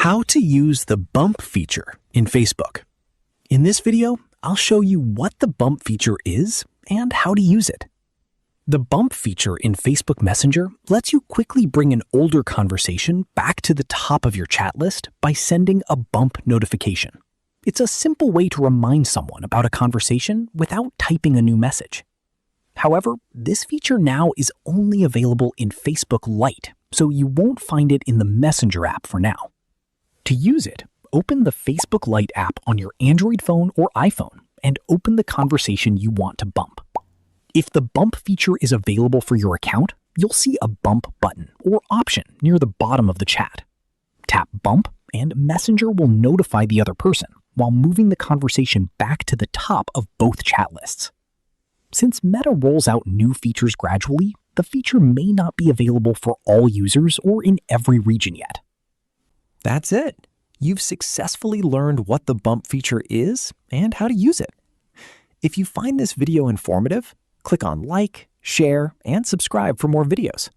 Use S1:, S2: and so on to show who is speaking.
S1: How to use the bump feature in Facebook. In this video, I'll show you what the bump feature is and how to use it. The bump feature in Facebook Messenger lets you quickly bring an older conversation back to the top of your chat list by sending a bump notification. It's a simple way to remind someone about a conversation without typing a new message. However, this feature now is only available in Facebook Lite, so you won't find it in the Messenger app for now. To use it, open the Facebook Lite app on your Android phone or iPhone and open the conversation you want to bump. If the bump feature is available for your account, you'll see a bump button or option near the bottom of the chat. Tap bump and Messenger will notify the other person while moving the conversation back to the top of both chat lists. Since Meta rolls out new features gradually, the feature may not be available for all users or in every region yet. That's it. You've successfully learned what the bump feature is and how to use it. If you find this video informative, click on like, share, and subscribe for more videos.